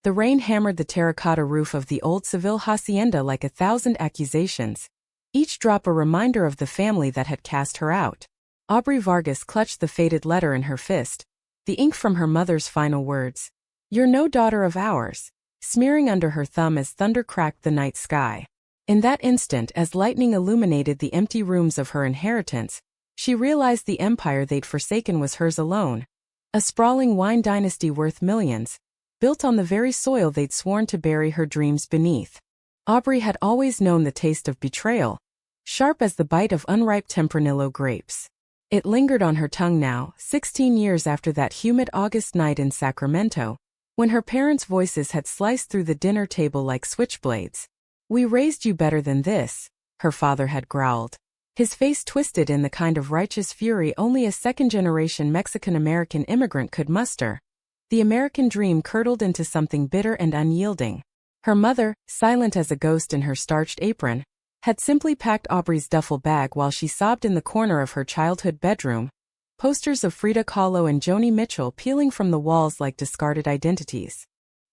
The rain hammered the terracotta roof of the old Seville hacienda like 1,000 accusations, each drop a reminder of the family that had cast her out. Aubrey Vargas clutched the faded letter in her fist, the ink from her mother's final words, "You're no daughter of ours," smearing under her thumb as thunder cracked the night sky. In that instant, as lightning illuminated the empty rooms of her inheritance, she realized the empire they'd forsaken was hers alone. A sprawling wine dynasty worth millions, built on the very soil they'd sworn to bury her dreams beneath. Aubrey had always known the taste of betrayal, sharp as the bite of unripe Tempranillo grapes. It lingered on her tongue now, 16 years after that humid August night in Sacramento, when her parents' voices had sliced through the dinner table like switchblades. "We raised you better than this," her father had growled, his face twisted in the kind of righteous fury only a second-generation Mexican-American immigrant could muster. The American dream curdled into something bitter and unyielding. Her mother, silent as a ghost in her starched apron, had simply packed Aubrey's duffel bag while she sobbed in the corner of her childhood bedroom, posters of Frida Kahlo and Joni Mitchell peeling from the walls like discarded identities.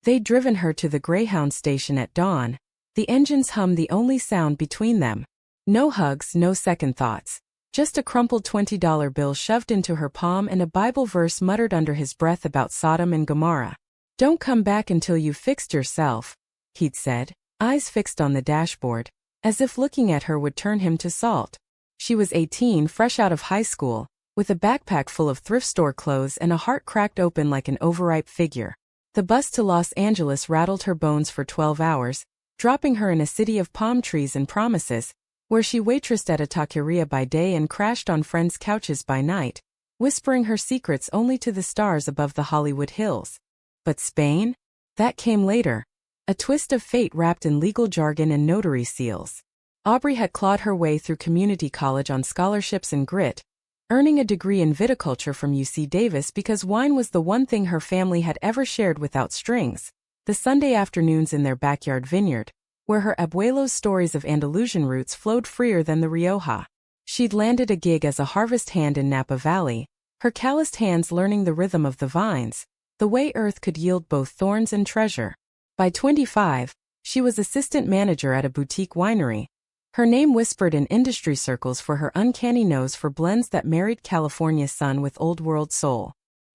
They'd driven her to the Greyhound station at dawn, the engines hummed the only sound between them. No hugs, no second thoughts. Just a crumpled $20 bill shoved into her palm and a Bible verse muttered under his breath about Sodom and Gomorrah. "Don't come back until you've fixed yourself," he'd said, eyes fixed on the dashboard, as if looking at her would turn him to salt. She was 18, fresh out of high school, with a backpack full of thrift store clothes and a heart cracked open like an overripe figure. The bus to Los Angeles rattled her bones for 12 hours, dropping her in a city of palm trees and promises, where she waitressed at a taqueria by day and crashed on friends' couches by night, whispering her secrets only to the stars above the Hollywood hills. But Spain? That came later. A twist of fate wrapped in legal jargon and notary seals. Aubrey had clawed her way through community college on scholarships and grit, earning a degree in viticulture from UC Davis because wine was the one thing her family had ever shared without strings. The Sunday afternoons in their backyard vineyard, where her abuelo's stories of Andalusian roots flowed freer than the Rioja. She'd landed a gig as a harvest hand in Napa Valley, her calloused hands learning the rhythm of the vines, the way earth could yield both thorns and treasure. By 25, she was assistant manager at a boutique winery, her name whispered in industry circles for her uncanny nose for blends that married California sun with old world soul.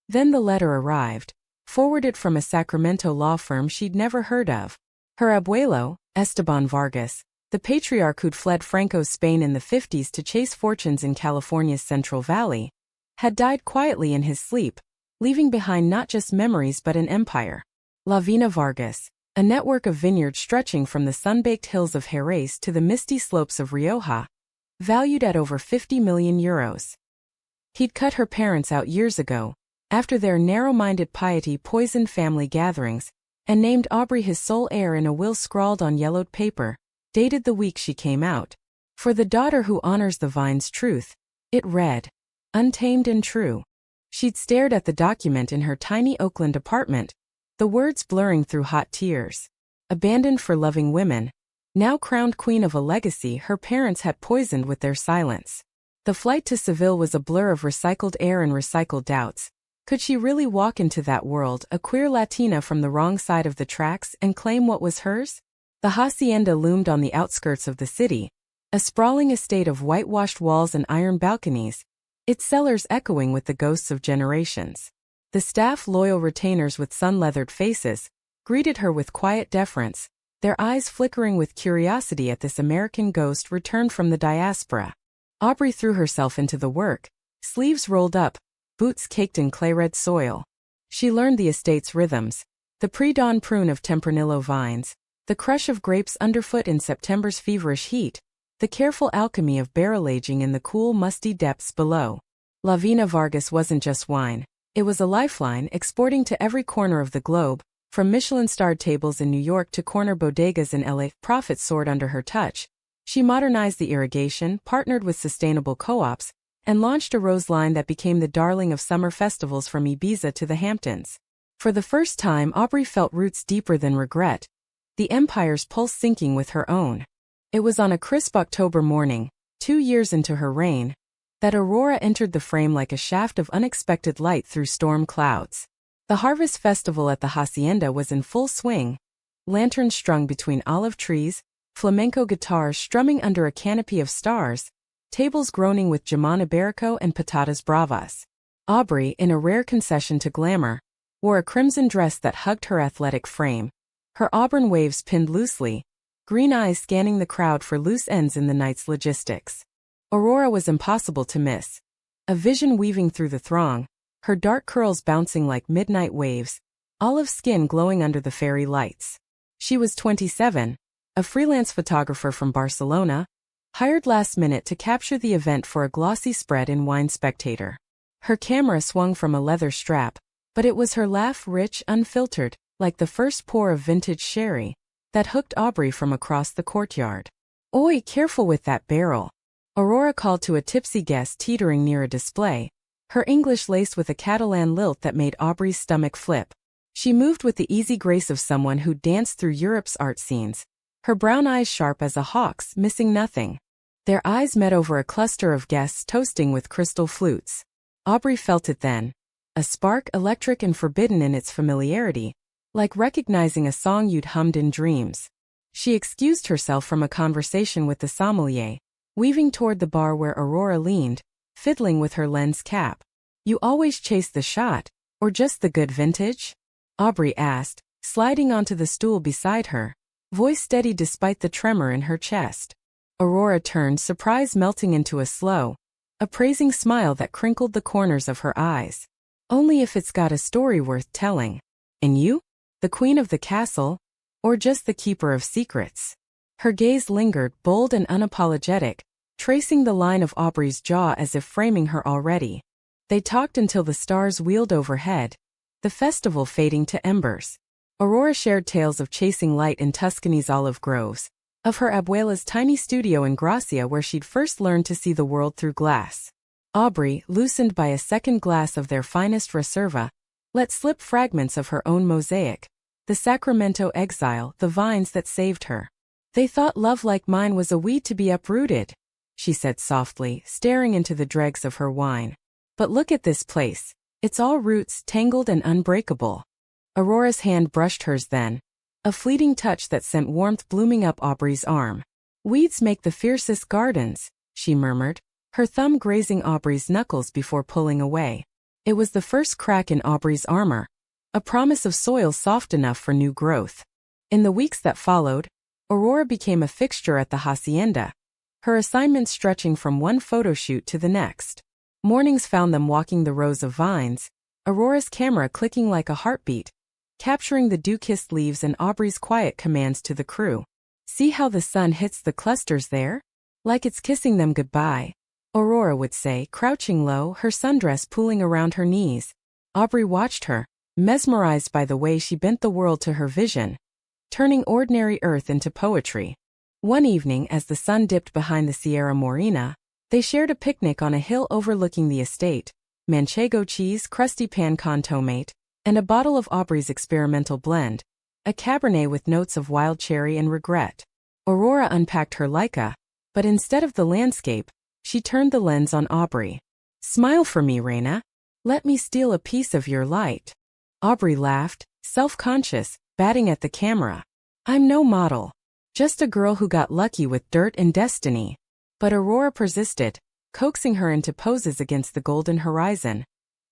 Then the letter arrived, forwarded from a Sacramento law firm she'd never heard of. Her abuelo, Esteban Vargas, the patriarch who'd fled Franco's Spain in the 50s to chase fortunes in California's Central Valley, had died quietly in his sleep, leaving behind not just memories but an empire. La Vina Vargas, a network of vineyards stretching from the sun-baked hills of Jerez to the misty slopes of Rioja, valued at over 50 million euros. He'd cut her parents out years ago, after their narrow-minded piety poisoned family gatherings, and named Aubrey his sole heir in a will scrawled on yellowed paper, dated the week she came out. For the daughter who honors the vine's truth, it read, untamed and true. She'd stared at the document in her tiny Oakland apartment, the words blurring through hot tears. Abandoned for loving women, now crowned queen of a legacy her parents had poisoned with their silence. The flight to Seville was a blur of recycled air and recycled doubts. Could she really walk into that world, a queer Latina from the wrong side of the tracks, and claim what was hers? The hacienda loomed on the outskirts of the city, a sprawling estate of whitewashed walls and iron balconies, its cellars echoing with the ghosts of generations. The staff, loyal retainers with sun-leathered faces, greeted her with quiet deference, their eyes flickering with curiosity at this American ghost returned from the diaspora. Aubrey threw herself into the work, sleeves rolled up, boots caked in clay-red soil. She learned the estate's rhythms, the pre-dawn prune of Tempranillo vines, the crush of grapes underfoot in September's feverish heat, the careful alchemy of barrel-aging in the cool, musty depths below. La Vina Vargas wasn't just wine. It was a lifeline exporting to every corner of the globe, from Michelin-starred tables in New York to corner bodegas in LA. Profits soared under her touch. She modernized the irrigation, partnered with sustainable co-ops, and launched a rose line that became the darling of summer festivals from Ibiza to the Hamptons. For the first time, Aubrey felt roots deeper than regret, the empire's pulse syncing with her own. It was on a crisp October morning, 2 years into her reign, that Aurora entered the frame like a shaft of unexpected light through storm clouds. The harvest festival at the hacienda was in full swing, lanterns strung between olive trees, flamenco guitars strumming under a canopy of stars, tables groaning with jamon iberico and patatas bravas. Aubrey, in a rare concession to glamour, wore a crimson dress that hugged her athletic frame, her auburn waves pinned loosely, green eyes scanning the crowd for loose ends in the night's logistics. Aurora was impossible to miss, a vision weaving through the throng, her dark curls bouncing like midnight waves, olive skin glowing under the fairy lights. She was 27, a freelance photographer from Barcelona, hired last minute to capture the event for a glossy spread in Wine Spectator. Her camera swung from a leather strap, but it was her laugh, rich, unfiltered, like the first pour of vintage sherry, that hooked Aubrey from across the courtyard. "Oi, careful with that barrel," Aurora called to a tipsy guest teetering near a display, her English laced with a Catalan lilt that made Aubrey's stomach flip. She moved with the easy grace of someone who danced through Europe's art scenes, her brown eyes sharp as a hawk's, missing nothing. Their eyes met over a cluster of guests toasting with crystal flutes. Aubrey felt it then, a spark electric and forbidden in its familiarity, like recognizing a song you'd hummed in dreams. She excused herself from a conversation with the sommelier, weaving toward the bar where Aurora leaned, fiddling with her lens cap. "You always chase the shot, or just the good vintage?" Aubrey asked, sliding onto the stool beside her, voice steady despite the tremor in her chest. Aurora turned, surprise melting into a slow, appraising smile that crinkled the corners of her eyes. "Only if it's got a story worth telling. And you? The queen of the castle? Or just the keeper of secrets?" Her gaze lingered, bold and unapologetic, tracing the line of Aubrey's jaw as if framing her already. They talked until the stars wheeled overhead, the festival fading to embers. Aurora shared tales of chasing light in Tuscany's olive groves, of her abuela's tiny studio in Gracia where she'd first learned to see the world through glass. Aubrey, loosened by a second glass of their finest Reserva, let slip fragments of her own mosaic, the Sacramento exile, the vines that saved her. "They thought love like mine was a weed to be uprooted," she said softly, staring into the dregs of her wine. "But look at this place. It's all roots, tangled and unbreakable." Aurora's hand brushed hers then, a fleeting touch that sent warmth blooming up Aubrey's arm. "Weeds make the fiercest gardens," she murmured, her thumb grazing Aubrey's knuckles before pulling away. It was the first crack in Aubrey's armor, a promise of soil soft enough for new growth. In the weeks that followed, Aurora became a fixture at the hacienda, her assignments stretching from one photo shoot to the next. Mornings found them walking the rows of vines, Aurora's camera clicking like a heartbeat, capturing the dew-kissed leaves and Aubrey's quiet commands to the crew. "See how the sun hits the clusters there? Like it's kissing them goodbye," Aurora would say, crouching low, her sundress pooling around her knees. Aubrey watched her, mesmerized by the way she bent the world to her vision, turning ordinary earth into poetry. One evening, as the sun dipped behind the Sierra Morena, they shared a picnic on a hill overlooking the estate, manchego cheese, crusty pan con tomate, and a bottle of Aubrey's experimental blend, a Cabernet with notes of wild cherry and regret. Aurora unpacked her Leica, but instead of the landscape, she turned the lens on Aubrey. "Smile for me, Reina. Let me steal a piece of your light." Aubrey laughed, self-conscious, batting at the camera. "I'm no model. Just a girl who got lucky with dirt and destiny." But Aurora persisted, coaxing her into poses against the golden horizon.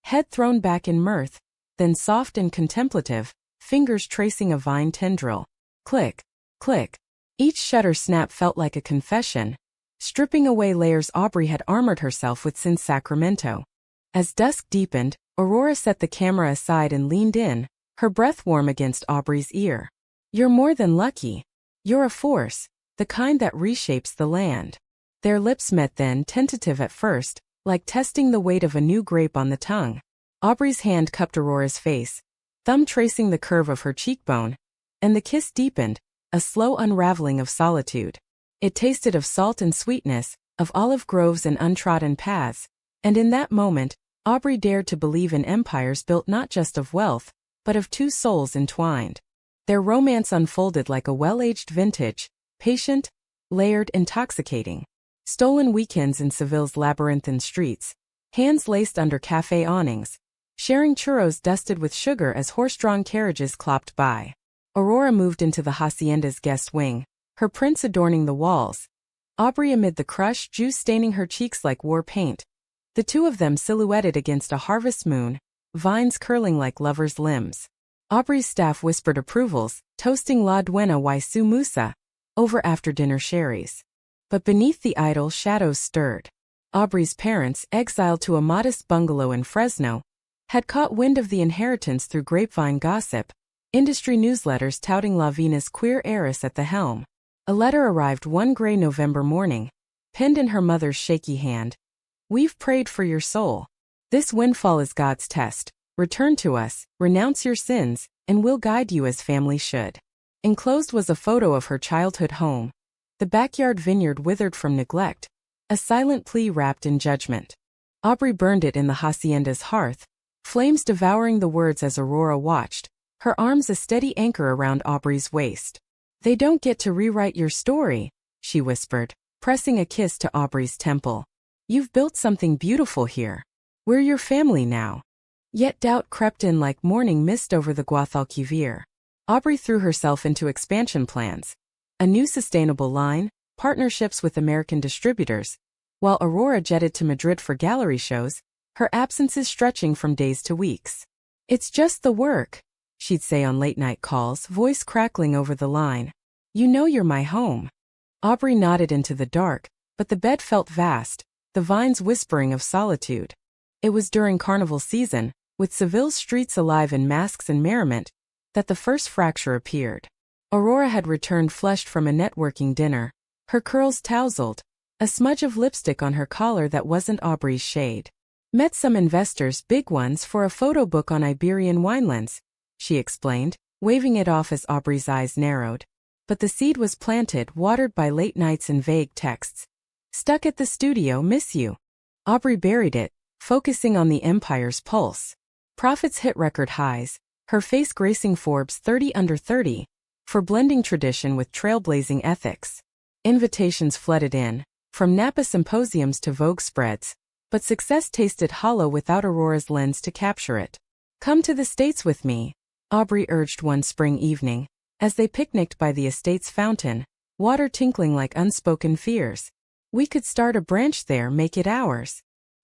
Head thrown back in mirth, then soft and contemplative, fingers tracing a vine tendril. Click, click. Each shutter snap felt like a confession, stripping away layers Aubrey had armored herself with since Sacramento. As dusk deepened, Aurora set the camera aside and leaned in, her breath warm against Aubrey's ear. "You're more than lucky. You're a force, the kind that reshapes the land." Their lips met then, tentative at first, like testing the weight of a new grape on the tongue. Aubrey's hand cupped Aurora's face, thumb tracing the curve of her cheekbone, and the kiss deepened, a slow unraveling of solitude. It tasted of salt and sweetness, of olive groves and untrodden paths, and in that moment, Aubrey dared to believe in empires built not just of wealth, but of two souls entwined. Their romance unfolded like a well-aged vintage, patient, layered, intoxicating. Stolen weekends in Seville's labyrinthine streets, hands laced under cafe awnings, sharing churros dusted with sugar as horse-drawn carriages clopped by. Aurora moved into the hacienda's guest wing, her prints adorning the walls, Aubrey amid the crushed juice staining her cheeks like war paint. The two of them silhouetted against a harvest moon, vines curling like lovers' limbs. Aubrey's staff whispered approvals, toasting La Duena y su Musa over after-dinner sherries. But beneath the idol, shadows stirred. Aubrey's parents, exiled to a modest bungalow in Fresno, had caught wind of the inheritance through grapevine gossip, industry newsletters touting Lavina's queer heiress at the helm. A letter arrived one gray November morning, penned in her mother's shaky hand. "We've prayed for your soul. This windfall is God's test. Return to us, renounce your sins, and we'll guide you as family should." Enclosed was a photo of her childhood home. The backyard vineyard withered from neglect, a silent plea wrapped in judgment. Aubrey burned it in the hacienda's hearth, flames devouring the words as Aurora watched, her arms a steady anchor around Aubrey's waist. "They don't get to rewrite your story," she whispered, pressing a kiss to Aubrey's temple. "You've built something beautiful here. We're your family now." Yet doubt crept in like morning mist over the Guadalquivir. Aubrey threw herself into expansion plans. A new sustainable line, partnerships with American distributors. While Aurora jetted to Madrid for gallery shows, her absences stretching from days to weeks. "It's just the work," she'd say on late-night calls, voice crackling over the line. "You know you're my home." Aubrey nodded into the dark, but the bed felt vast, the vines whispering of solitude. It was during carnival season, with Seville's streets alive in masks and merriment, that the first fracture appeared. Aurora had returned flushed from a networking dinner, her curls tousled, a smudge of lipstick on her collar that wasn't Aubrey's shade. "Met some investors, big ones, for a photo book on Iberian winelands," she explained, waving it off as Aubrey's eyes narrowed. But the seed was planted, watered by late nights and vague texts. "Stuck at the studio, miss you." Aubrey buried it, focusing on the empire's pulse. Profits hit record highs, her face gracing Forbes 30 Under 30, for blending tradition with trailblazing ethics. Invitations flooded in, from Napa symposiums to Vogue spreads, but success tasted hollow without Aurora's lens to capture it. "Come to the States with me," Aubrey urged one spring evening, as they picnicked by the estate's fountain, water tinkling like unspoken fears. "We could start a branch there, make it ours."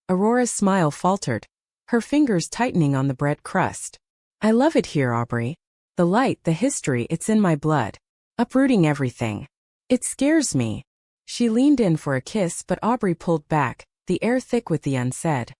Aurora's smile faltered, her fingers tightening on the bread crust. "I love it here, Aubrey. The light, the history, it's in my blood. Uprooting everything. It scares me." She leaned in for a kiss, but Aubrey pulled back, the air thick with the unsaid.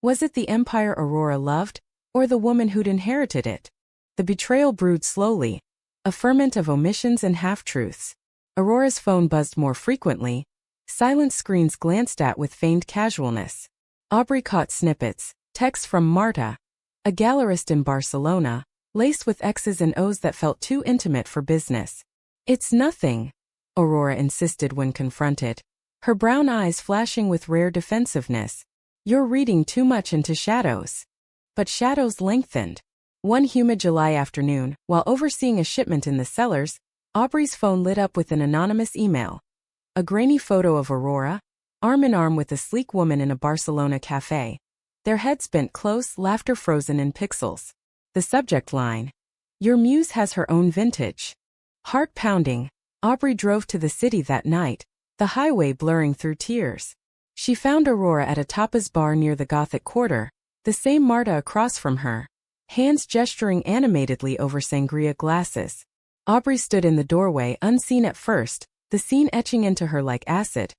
Was it the empire Aurora loved, or the woman who'd inherited it? The betrayal brewed slowly, a ferment of omissions and half-truths. Aurora's phone buzzed more frequently, silent screens glanced at with feigned casualness. Aubrey caught snippets, texts from Marta, a gallerist in Barcelona, laced with X's and O's that felt too intimate for business. "It's nothing," Aurora insisted when confronted, her brown eyes flashing with rare defensiveness. "You're reading too much into shadows." But shadows lengthened. One humid July afternoon, while overseeing a shipment in the cellars, Aubrey's phone lit up with an anonymous email. A grainy photo of Aurora, arm in arm with a sleek woman in a Barcelona cafe. Their heads bent close, laughter frozen in pixels. The subject line: "Your muse has her own vintage." Heart pounding, Aubrey drove to the city that night, the highway blurring through tears. She found Aurora at a tapas bar near the Gothic Quarter, the same Marta across from her, hands gesturing animatedly over sangria glasses. Aubrey stood in the doorway, unseen at first, the scene etching into her like acid.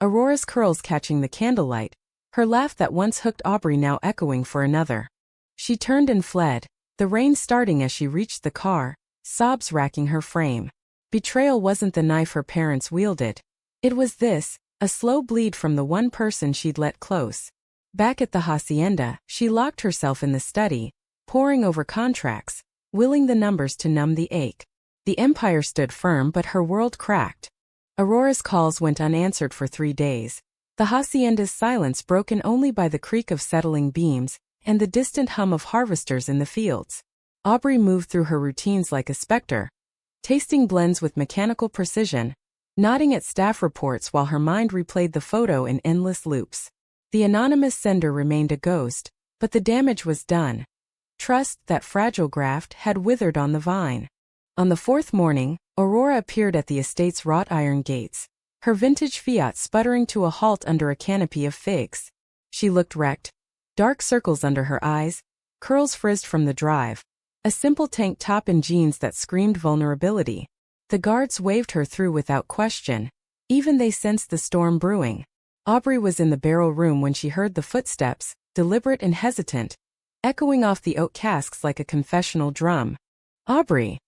Aurora's curls catching the candlelight, her laugh that once hooked Aubrey now echoing for another. She turned and fled, the rain starting as she reached the car, sobs racking her frame. Betrayal wasn't the knife her parents wielded. It was this, a slow bleed from the one person she'd let close. Back at the hacienda, she locked herself in the study, poring over contracts, willing the numbers to numb the ache. The empire stood firm, but her world cracked. Aurora's calls went unanswered for 3 days. The hacienda's silence broken only by the creak of settling beams and the distant hum of harvesters in the fields. Aubrey moved through her routines like a specter, tasting blends with mechanical precision, nodding at staff reports while her mind replayed the photo in endless loops. The anonymous sender remained a ghost, But the damage was done. Trust, that fragile graft, had withered on the vine. On the fourth morning, Aurora appeared at the estate's wrought iron gates, her vintage Fiat sputtering to a halt under a canopy of figs. She looked wrecked. Dark circles under her eyes, curls frizzed from the drive, a simple tank top and jeans that screamed vulnerability. The guards waved her through without question. Even they sensed the storm brewing. Aubrey was in the barrel room when she heard the footsteps, deliberate and hesitant, echoing off the oak casks like a confessional drum. "Aubrey!"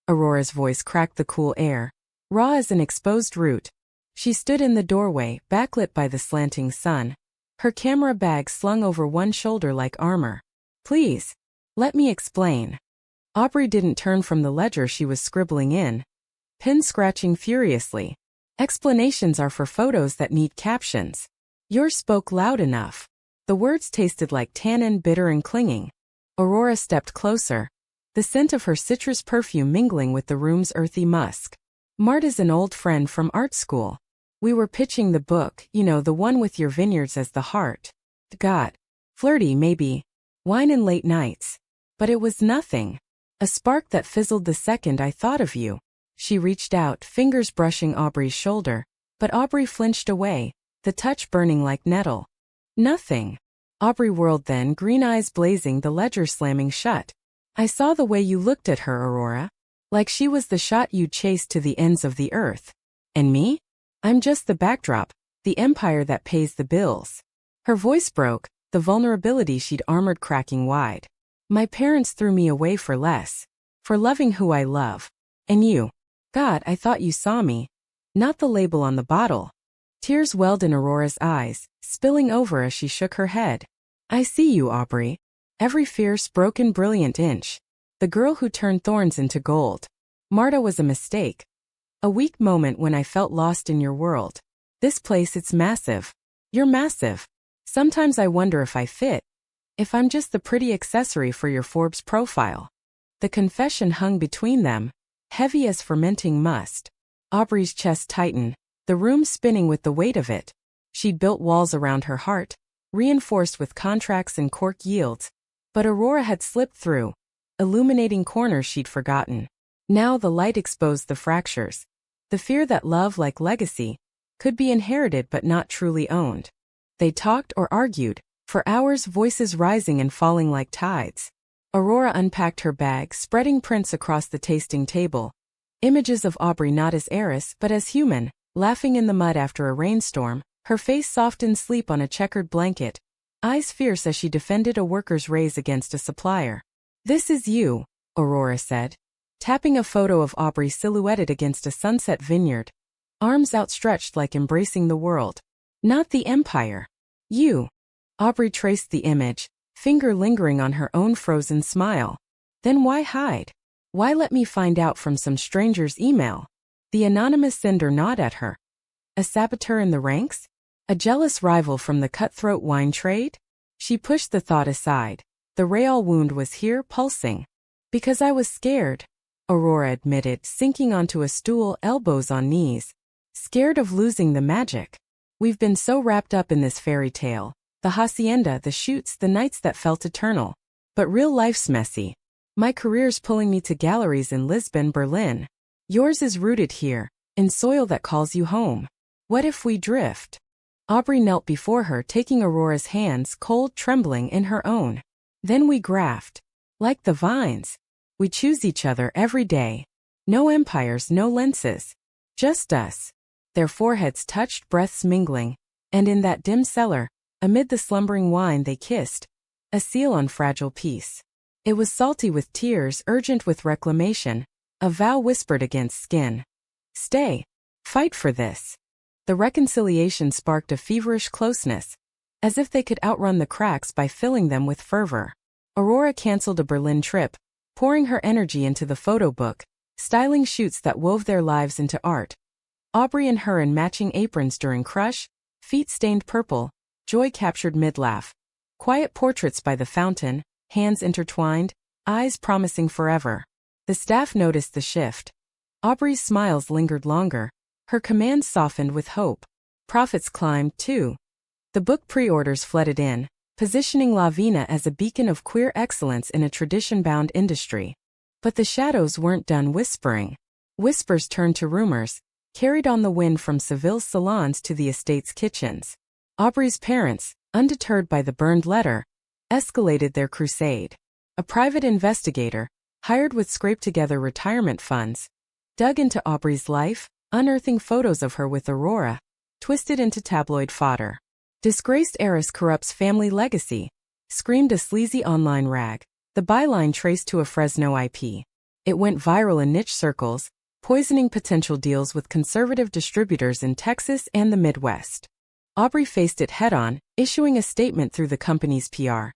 Aurora's voice cracked the cool air, raw as an exposed root. She stood in the doorway, backlit by the slanting sun, her camera bag slung over one shoulder like armor. "Please, let me explain." Aubrey didn't turn from the ledger she was scribbling in, pen scratching furiously. "Explanations are for photos that need captions. Yours spoke loud enough." The words tasted like tannin, bitter and clinging. Aurora stepped closer, the scent of her citrus perfume mingling with the room's earthy musk. "Marta's an old friend from art school. We were pitching the book, you know, the one with your vineyards as the heart. Got flirty maybe, wine and late nights. But it was nothing. A spark that fizzled the second I thought of you." She reached out, fingers brushing Aubrey's shoulder, but Aubrey flinched away, the touch burning like nettle. "Nothing." Aubrey whirled then, green eyes blazing, the ledger slamming shut. "I saw the way you looked at her, Aurora. Like she was the shot you'd chased to the ends of the earth. And me? I'm just the backdrop, the empire that pays the bills." Her voice broke, the vulnerability she'd armored cracking wide. "My parents threw me away for less. For loving who I love. And you. God, I thought you saw me. Not the label on the bottle." Tears welled in Aurora's eyes, spilling over as she shook her head. "I see you, Aubrey. Every fierce, broken, brilliant inch. The girl who turned thorns into gold. Marta was a mistake. A weak moment when I felt lost in your world. This place, it's massive. You're massive. Sometimes I wonder if I fit. If I'm just the pretty accessory for your Forbes profile." The confession hung between them, heavy as fermenting must. Aubrey's chest tightened, the room spinning with the weight of it. She'd built walls around her heart, reinforced with contracts and cork yields. But Aurora had slipped through, illuminating corners she'd forgotten. Now the light exposed the fractures. The fear that love, like legacy, could be inherited but not truly owned. They talked or argued, for hours, voices rising and falling like tides. Aurora unpacked her bag, spreading prints across the tasting table. Images of Aubrey not as heiress but as human, laughing in the mud after a rainstorm, her face soft in sleep on a checkered blanket, eyes fierce as she defended a worker's raise against a supplier. "This is you," Aurora said, tapping a photo of Aubrey silhouetted against a sunset vineyard, arms outstretched like embracing the world. "Not the empire. You." Aubrey traced the image, finger lingering on her own frozen smile. "Then why hide? Why let me find out from some stranger's email?" The anonymous sender gnawed at her. A saboteur in the ranks? A jealous rival from the cutthroat wine trade? She pushed the thought aside. The Real wound was here, pulsing. "Because I was scared," Aurora admitted, sinking onto a stool, elbows on knees. "Scared of losing the magic. We've been so wrapped up in this fairy tale. The hacienda, the shoots, the nights that felt eternal. But real life's messy. My career's pulling me to galleries in Lisbon, Berlin. Yours is rooted here, in soil that calls you home. What if we drift?" Aubrey knelt before her, taking Aurora's hands, cold, trembling, in her own. "Then we graft. Like the vines. We choose each other every day. No empires, no lenses. Just us." Their foreheads touched, breaths mingling. And in that dim cellar, amid the slumbering wine, they kissed. A seal on fragile peace. It was salty with tears, urgent with reclamation. A vow whispered against skin. "Stay. Fight for this." The reconciliation sparked a feverish closeness, as if they could outrun the cracks by filling them with fervor. Aurora canceled a Berlin trip, pouring her energy into the photo book, styling shoots that wove their lives into art. Aubrey and her in matching aprons during crush, feet stained purple, joy captured mid-laugh. Quiet portraits by the fountain, hands intertwined, eyes promising forever. The staff noticed the shift. Aubrey's smiles lingered longer, her commands softened with hope. Profits climbed, too. The book pre-orders flooded in, positioning Lavina as a beacon of queer excellence in a tradition-bound industry. But the shadows weren't done whispering. Whispers turned to rumors, carried on the wind from Seville's salons to the estate's kitchens. Aubrey's parents, undeterred by the burned letter, escalated their crusade. A private investigator, hired with scraped-together retirement funds, dug into Aubrey's life, unearthing photos of her with Aurora, twisted into tabloid fodder. Disgraced heiress corrupts family legacy, screamed a sleazy online rag, the byline traced to a Fresno IP. It went viral in niche circles, poisoning potential deals with conservative distributors in Texas and the Midwest. Aubrey faced it head-on, issuing a statement through the company's PR.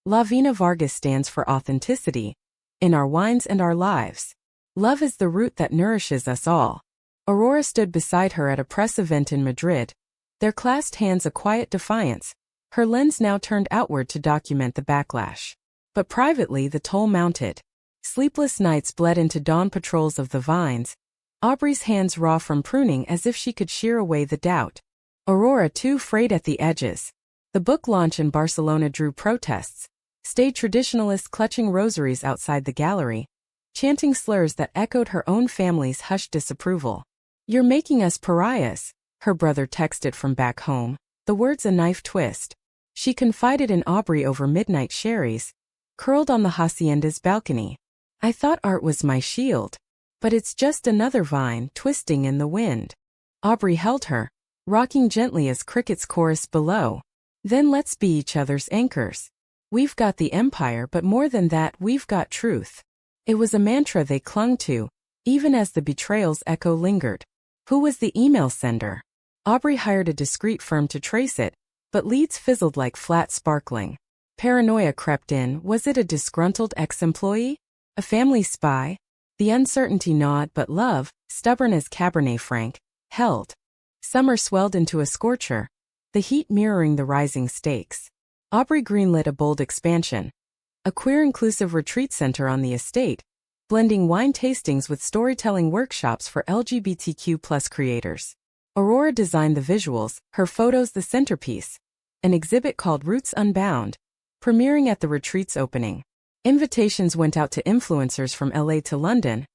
Lavina Vargas stands for authenticity. In our wines and our lives. Love is the root that nourishes us all. Aurora stood beside her at a press event in Madrid, their clasped hands a quiet defiance, her lens now turned outward to document the backlash. But privately the toll mounted. Sleepless nights bled into dawn patrols of the vines, Aubrey's hands raw from pruning as if she could shear away the doubt. Aurora too frayed at the edges. The book launch in Barcelona drew protests, stayed traditionalists clutching rosaries outside the gallery, chanting slurs that echoed her own family's hushed disapproval. "You're making us pariahs," her brother texted from back home, the words a knife twist. She confided in Aubrey over midnight sherries, curled on the hacienda's balcony. "I thought art was my shield. But it's just another vine twisting in the wind." Aubrey held her, rocking gently as crickets chorused below. "Then let's be each other's anchors. We've got the empire, but more than that, we've got truth." It was a mantra they clung to, even as the betrayal's echo lingered. Who was the email sender? Aubrey hired a discreet firm to trace it, but leads fizzled like flat sparkling. Paranoia crept in. Was it a disgruntled ex-employee? A family spy? The uncertainty gnawed, but love, stubborn as Cabernet Franc, held. Summer swelled into a scorcher, the heat mirroring the rising stakes. Aubrey greenlit a bold expansion. A queer-inclusive retreat center on the estate, blending wine tastings with storytelling workshops for LGBTQ+ creators. Aurora designed the visuals, her photos the centerpiece. An exhibit called Roots Unbound, premiering at the retreat's opening. Invitations went out to influencers from LA to London,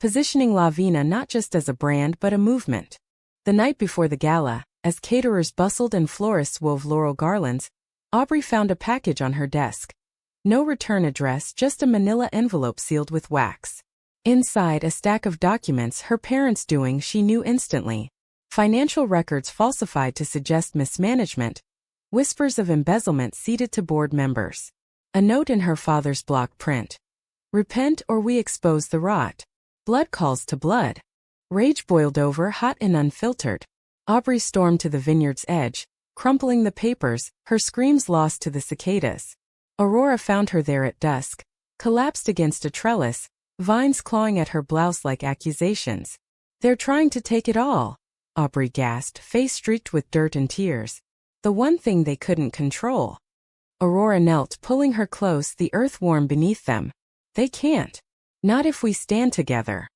positioning Lavina not just as a brand but a movement. The night before the gala, as caterers bustled and florists wove floral garlands, Aubrey found a package on her desk. No return address, just a manila envelope sealed with wax. Inside, a stack of documents her parents doing she knew instantly. Financial records falsified to suggest mismanagement. Whispers of embezzlement ceded to board members. A note in her father's block print. "Repent or we expose the rot." Blood calls to blood. Rage boiled over, hot and unfiltered. Aubrey stormed to the vineyard's edge, crumpling the papers, her screams lost to the cicadas. Aurora found her there at dusk, collapsed against a trellis, vines clawing at her blouse like accusations. "They're trying to take it all," Aubrey gasped, face streaked with dirt and tears. The one thing they couldn't control. Aurora knelt, pulling her close, the earth warm beneath them. "They can't. Not if we stand together."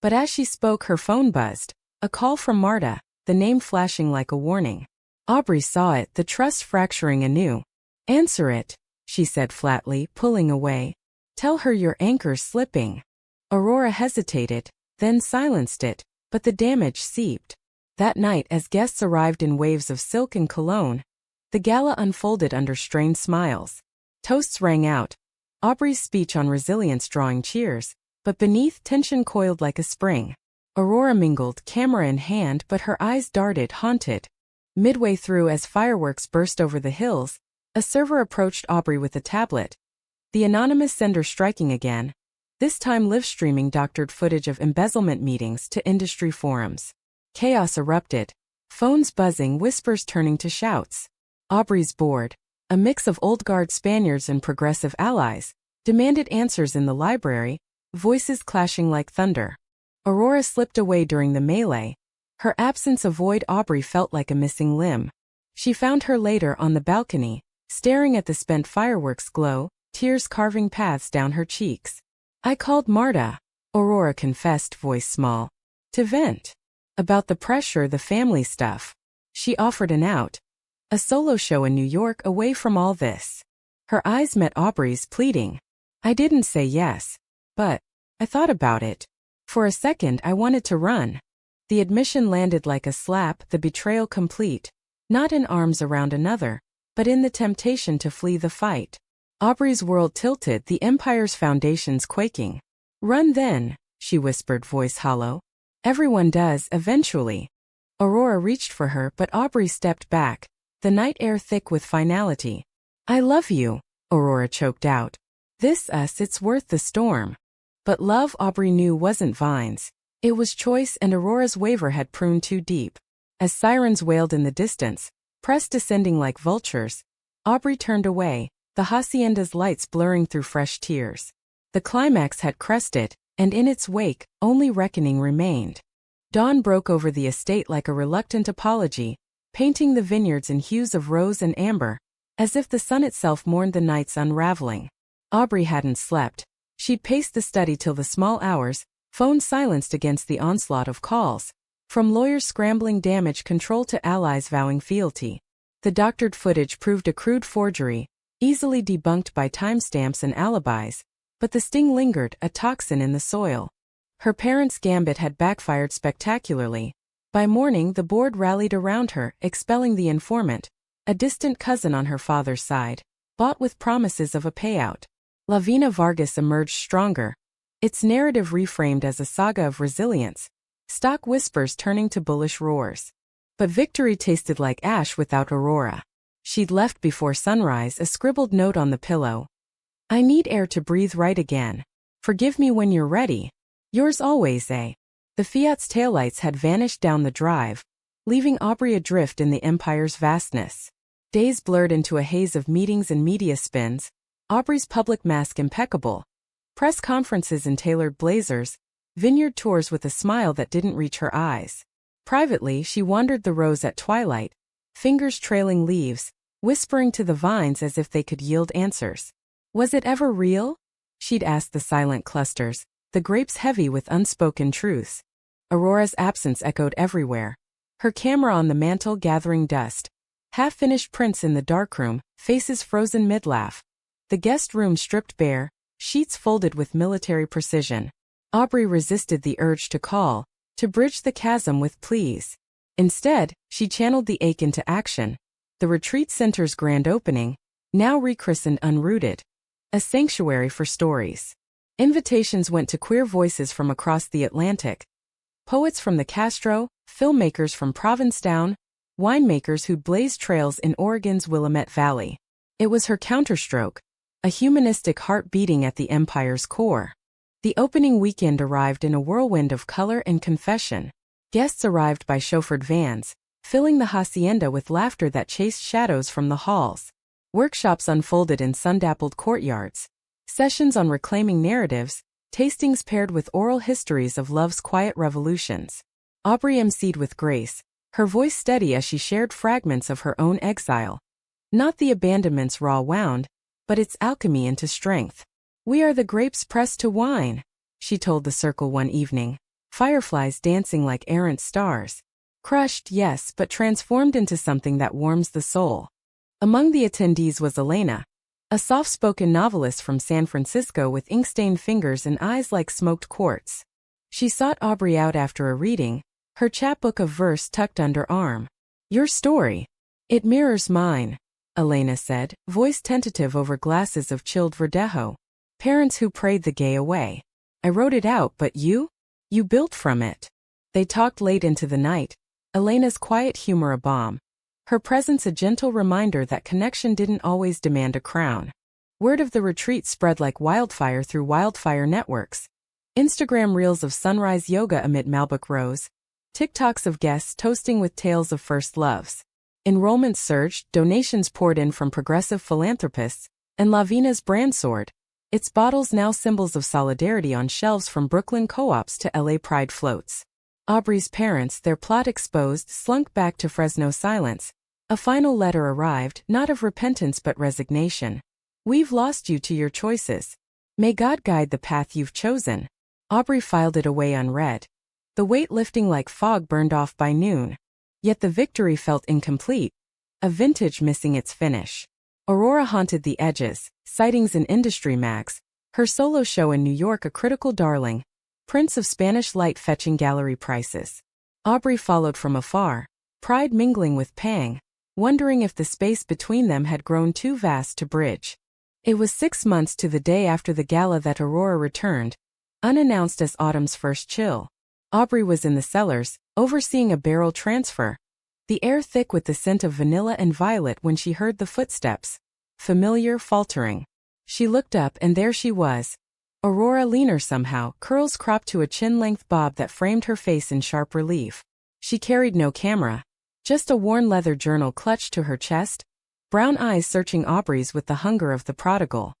But as she spoke, her phone buzzed. A call from Marta, the name flashing like a warning. Aubrey saw it, the trust fracturing anew. "Answer it," she said flatly, pulling away. "Tell her your anchor's slipping." Aurora hesitated, then silenced it, but the damage seeped. That night, as guests arrived in waves of silk and cologne, the gala unfolded under strained smiles. Toasts rang out, Aubrey's speech on resilience drawing cheers, but beneath tension coiled like a spring. Aurora mingled, camera in hand, but her eyes darted, haunted. Midway through, as fireworks burst over the hills, a server approached Aubrey with a tablet. The anonymous sender striking again, this time live-streaming doctored footage of embezzlement meetings to industry forums. Chaos erupted, phones buzzing, whispers turning to shouts. Aubrey's board, a mix of old-guard Spaniards and progressive allies, demanded answers in the library, voices clashing like thunder. Aurora slipped away during the melee. Her absence of void Aubrey felt like a missing limb. She found her later on the balcony, staring at the spent fireworks glow, tears carving paths down her cheeks. "I called Marta," Aurora confessed, voice small, "to vent. About the pressure, the family stuff." She offered an out. A solo show in New York away from all this. Her eyes met Aubrey's, pleading. I didn't say yes. But I thought about it. For a second I wanted to run. The admission landed like a slap, the betrayal complete. Not in arms around another, but in the temptation to flee the fight. Aubrey's world tilted, the empire's foundations quaking. Run then, she whispered, voice hollow. Everyone does, eventually. Aurora reached for her, but Aubrey stepped back, the night air thick with finality. I love you, Aurora choked out. This us, it's worth the storm. But love, Aubrey knew, wasn't vines. It was choice, and Aurora's waver had pruned too deep. As sirens wailed in the distance, press descending like vultures, Aubrey turned away, the hacienda's lights blurring through fresh tears. The climax had crested, and in its wake, only reckoning remained. Dawn broke over the estate like a reluctant apology, painting the vineyards in hues of rose and amber, as if the sun itself mourned the night's unraveling. Aubrey hadn't slept. She'd paced the study till the small hours, phone silenced against the onslaught of calls, from lawyers scrambling damage control to allies vowing fealty. The doctored footage proved a crude forgery, easily debunked by timestamps and alibis, but the sting lingered, a toxin in the soil. Her parents' gambit had backfired spectacularly. By morning the board rallied around her, expelling the informant, a distant cousin on her father's side, bought with promises of a payout. Lavina Vargas emerged stronger, its narrative reframed as a saga of resilience, stock whispers turning to bullish roars. But victory tasted like ash without Aurora. She'd left before sunrise, a scribbled note on the pillow. I need air to breathe right again. Forgive me when you're ready. Yours always, eh? The Fiat's taillights had vanished down the drive, leaving Aubrey adrift in the empire's vastness. Days blurred into a haze of meetings and media spins, Aubrey's public mask impeccable. Press conferences in tailored blazers, vineyard tours with a smile that didn't reach her eyes. Privately, she wandered the rows at twilight, fingers trailing leaves, whispering to the vines as if they could yield answers. Was it ever real? She'd asked the silent clusters, the grapes heavy with unspoken truths. Aurora's absence echoed everywhere. Her camera on the mantel gathering dust. Half-finished prints in the darkroom, faces frozen mid-laugh. The guest room stripped bare, sheets folded with military precision. Aubrey resisted the urge to call, to bridge the chasm with pleas. Instead, she channeled the ache into action. The retreat center's grand opening, now rechristened Unrooted, a sanctuary for stories. Invitations went to queer voices from across the Atlantic. Poets from the Castro, filmmakers from Provincetown, winemakers who'd blazed trails in Oregon's Willamette Valley. It was her counterstroke, a humanistic heart beating at the empire's core. The opening weekend arrived in a whirlwind of color and confession. Guests arrived by chauffeured vans, filling the hacienda with laughter that chased shadows from the halls. Workshops unfolded in sun-dappled courtyards. Sessions on reclaiming narratives, tastings paired with oral histories of love's quiet revolutions. Aubrey emceed with grace, her voice steady as she shared fragments of her own exile. Not the abandonment's raw wound, but its alchemy into strength. We are the grapes pressed to wine, she told the circle one evening, fireflies dancing like errant stars. Crushed, yes, but transformed into something that warms the soul. Among the attendees was Elena, a soft-spoken novelist from San Francisco with ink-stained fingers and eyes like smoked quartz. She sought Aubrey out after a reading, her chapbook of verse tucked under arm. Your story. It mirrors mine, Elena said, voice tentative over glasses of chilled Verdejo. Parents who prayed the gay away. I wrote it out, but you? You built from it. They talked late into the night, Elena's quiet humor a balm. Her presence a gentle reminder that connection didn't always demand a crown. Word of the retreat spread like wildfire through wildfire networks. Instagram reels of sunrise yoga amid Malbec rows. TikToks of guests toasting with tales of first loves. Enrollments surged, donations poured in from progressive philanthropists, and Lavina's brand soared. Its bottles now symbols of solidarity on shelves from Brooklyn co-ops to LA Pride floats. Aubrey's parents, their plot exposed, slunk back to Fresno silence. A final letter arrived, not of repentance but resignation. We've lost you to your choices. May God guide the path you've chosen. Aubrey filed it away unread. The weight lifting like fog burned off by noon. Yet the victory felt incomplete. a vintage missing its finish. Aurora haunted the edges, sightings in industry mags, her solo show in New York a critical darling, prints of Spanish light fetching gallery prices. Aubrey followed from afar, pride mingling with pang, wondering if the space between them had grown too vast to bridge. It was 6 months to the day after the gala that Aurora returned, unannounced as autumn's first chill. Aubrey was in the cellars, overseeing a barrel transfer, the air thick with the scent of vanilla and violet when she heard the footsteps. Familiar, faltering. She looked up and there she was. Aurora leaner somehow, curls cropped to a chin-length bob that framed her face in sharp relief. She carried no camera, just a worn leather journal clutched to her chest, brown eyes searching Aubrey's with the hunger of the prodigal.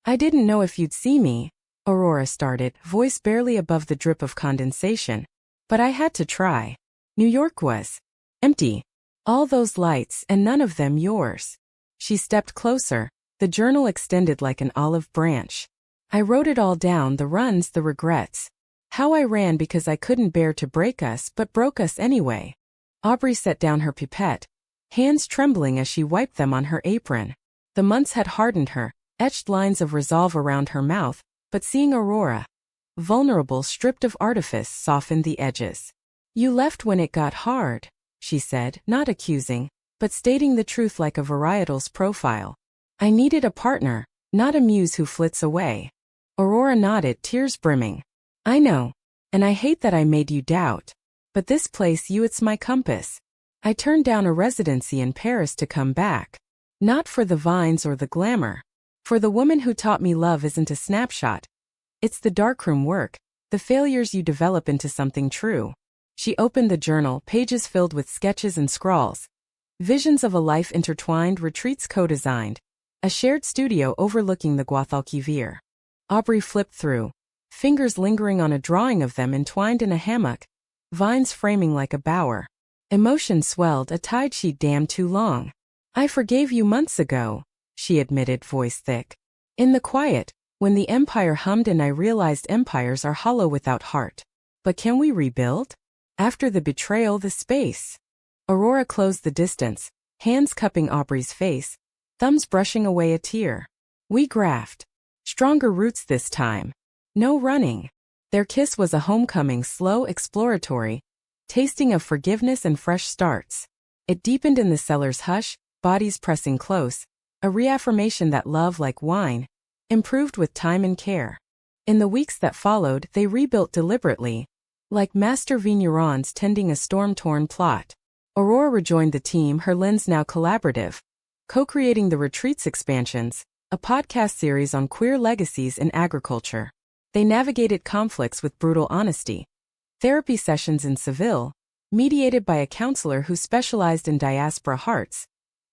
"I didn't know if you'd see me," Aurora started, voice barely above the drip of condensation. "But I had to try. New York was empty. All those lights and none of them yours." She stepped closer, the journal extended like an olive branch. "I wrote it all down, the runs, the regrets. How I ran because I couldn't bear to break us but broke us anyway." Aubrey set down her pipette, hands trembling as she wiped them on her apron. The months had hardened her, etched lines of resolve around her mouth, but seeing Aurora, vulnerable, stripped of artifice, softened the edges. "You left when it got hard," she said, not accusing, but stating the truth like a varietal's profile. "I needed a partner, not a muse who flits away." Aurora nodded, tears brimming. "I know. And I hate that I made you doubt. But this place, it's my compass. I turned down a residency in Paris to come back. Not for the vines or the glamour. For the woman who taught me love isn't a snapshot. It's the darkroom work, the failures you develop into something true." She opened the journal, pages filled with sketches and scrawls. Visions of a life intertwined, retreats co-designed. A shared studio overlooking the Guadalquivir. Aubrey flipped through, fingers lingering on a drawing of them entwined in a hammock, vines framing like a bower. Emotion swelled, a tide she'd dammed too long. "I forgave you months ago," she admitted, voice thick. "In the quiet, when the empire hummed and I realized empires are hollow without heart. But can we rebuild? After the betrayal, the space." Aurora closed the distance, hands cupping Aubrey's face, thumbs brushing away a tear. "We graft. Stronger roots this time. No running." Their kiss was a homecoming, slow, exploratory, tasting of forgiveness and fresh starts. It deepened in the cellar's hush, bodies pressing close, a reaffirmation that love, like wine, improved with time and care. In the weeks that followed, they rebuilt deliberately, like master vignerons tending a storm-torn plot. Aurora rejoined the team, her lens now collaborative, co-creating the Retreats expansions, a podcast series on queer legacies in agriculture. They navigated conflicts with brutal honesty. Therapy sessions in Seville, mediated by a counselor who specialized in diaspora hearts.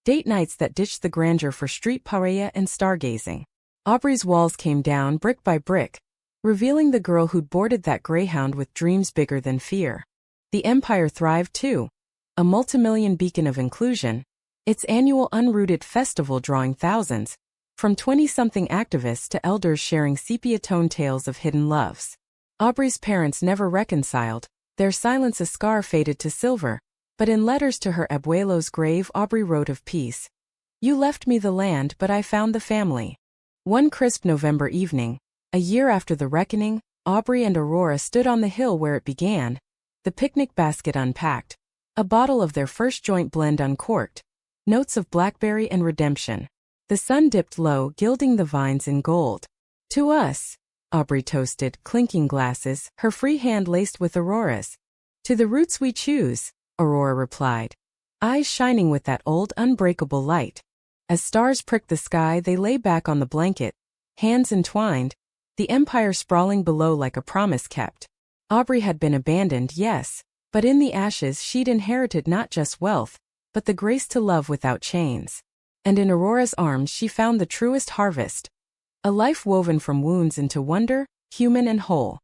Date nights that ditched the grandeur for street paella and stargazing. Aubrey's walls came down brick by brick, revealing the girl who'd boarded that greyhound with dreams bigger than fear. The empire thrived too, a multimillion beacon of inclusion, its annual Unrooted festival drawing thousands, from 20-something activists to elders sharing sepia-toned tales of hidden loves. Aubrey's parents never reconciled, their silence a scar faded to silver, but in letters to her abuelo's grave Aubrey wrote of peace. "You left me the land but I found the family." One crisp November evening, a year after the reckoning, Aubrey and Aurora stood on the hill where it began, the picnic basket unpacked, a bottle of their first joint blend uncorked, notes of blackberry and redemption. The sun dipped low, gilding the vines in gold. "To us," Aubrey toasted, clinking glasses, her free hand laced with Aurora's. "To the roots we choose," Aurora replied, eyes shining with that old unbreakable light. As stars pricked the sky, they lay back on the blanket, hands entwined, the empire sprawling below like a promise kept. Aubrey had been abandoned, yes, but in the ashes she'd inherited not just wealth, but the grace to love without chains. And in Aurora's arms she found the truest harvest. A life woven from wounds into wonder, human and whole.